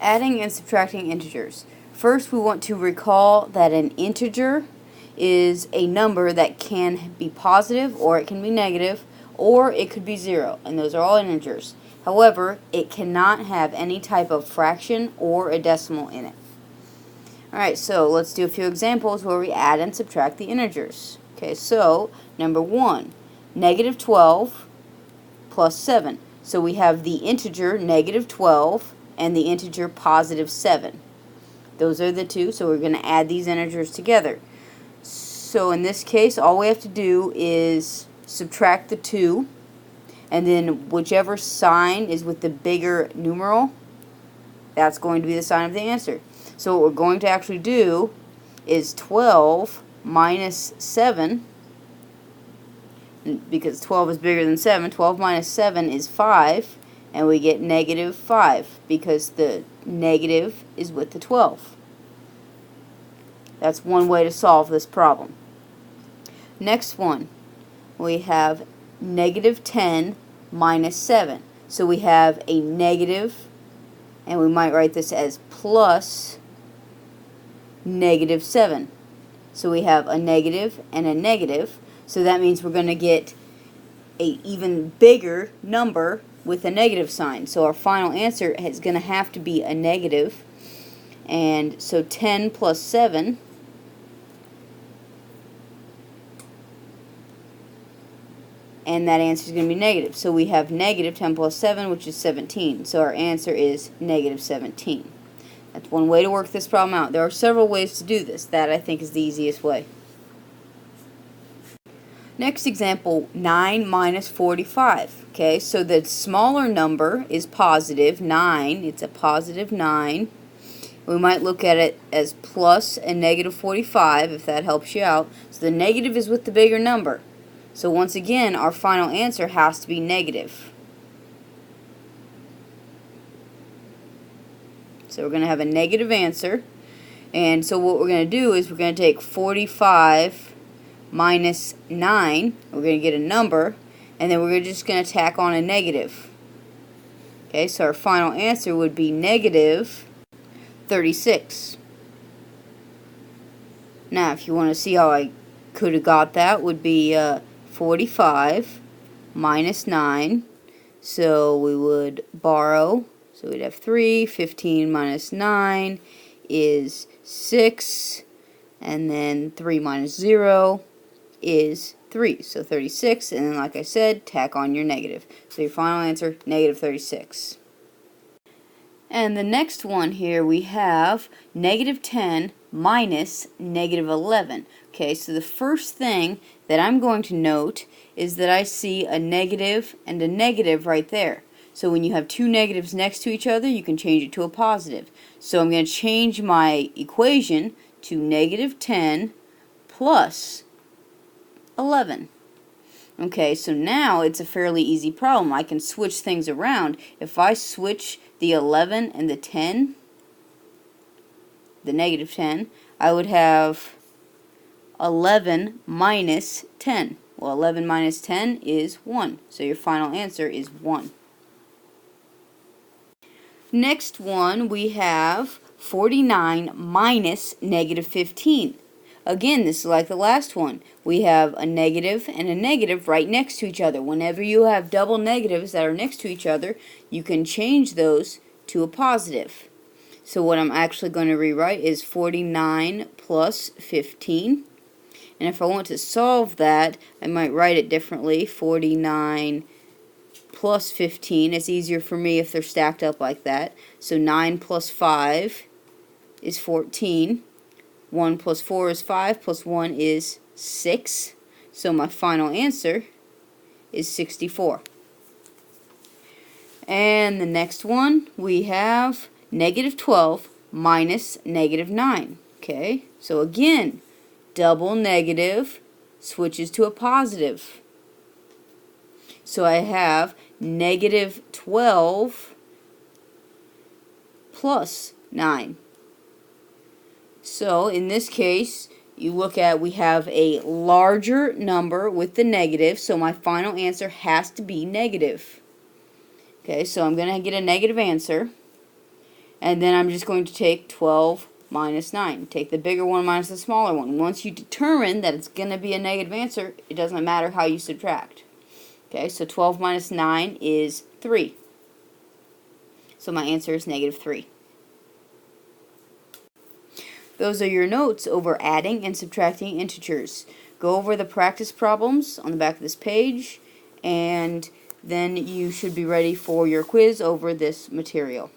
Adding and subtracting integers. First, we want to recall that an integer is a number that can be positive, or it can be negative, or it could be 0, and those are all integers. However, it cannot have any type of fraction or a decimal in it. Alright, so let's do a few examples where we add and subtract the integers. Okay, so number 1, negative 12 plus 7. So we have the integer negative 12 and the integer positive 7. Those are the two, so we're going to add these integers together. So in this case, all we have to do is subtract the 2, and then whichever sign is with the bigger numeral, that's going to be the sign of the answer. So what we're going to actually do is 12 minus 7, because 12 is bigger than 7, 12 minus 7 is 5, and we get negative 5, because the negative is with the 12. That's one way to solve this problem. Next one, we have negative 10 minus 7. So we have a negative, and we might write this as plus negative 7. So we have a negative and a negative. So that means we're going to get an even bigger number with a negative sign. So our final answer is going to have to be a negative. And so 10 plus 7 and that answer is going to be negative. So we have negative 10 plus 7, which is 17. So our answer is negative 17. That's one way to work this problem out. There are several ways to do this. That, I think, is the easiest way. Next example, 9 minus 45. Okay, so the smaller number is positive 9. It's a positive 9. We might look at it as plus and negative 45, if that helps you out. So the negative is with the bigger number. So once again, our final answer has to be negative. So we're going to have a negative answer. And so what we're going to do is we're going to take 45 minus 9. We're going to get a number. And then we're just going to tack on a negative. Okay, so our final answer would be negative 36. Now, if you want to see how I could have got that, would be 45 minus 9. So we would borrow. So we'd have 3. 15 minus 9 is 6. And then 3 minus 0 is 3. So 36. And then, like I said, tack on your negative. So your final answer, negative 36. And the next one here, we have negative 10 minus negative 11. Okay, so the first thing that I'm going to note is that I see a negative and a negative right there. So when you have two negatives next to each other, you can change it to a positive. So I'm going to change my equation to negative 10 plus 11. Okay, so now it's a fairly easy problem. I can switch things around. If I switch the 11 and the 10, the negative 10, I would have 11 minus 10. Well, 11 minus 10 is 1. So your final answer is 1. Next one, we have 49 minus negative 15. Again, this is like the last one. We have a negative and a negative right next to each other. Whenever you have double negatives that are next to each other, you can change those to a positive. So what I'm actually going to rewrite is 49 plus 15. And if I want to solve that, I might write it differently. 49 plus 15. It's easier for me if they're stacked up like that. So 9 plus 5 is 14. 1 plus 4 is 5, plus 1 is 6. So my final answer is 64. And the next one, we have negative 12 minus negative 9. Okay, so again, double negative switches to a positive. So I have negative 12 plus 9. So in this case, you look at, we have a larger number with the negative, so my final answer has to be negative. Okay, so I'm going to get a negative answer. And then I'm just going to take 12 minus 9. Take the bigger one minus the smaller one. Once you determine that it's going to be a negative answer, it doesn't matter how you subtract. Okay, so 12 minus 9 is 3. So my answer is negative 3. Those are your notes over adding and subtracting integers. Go over the practice problems on the back of this page, and then you should be ready for your quiz over this material.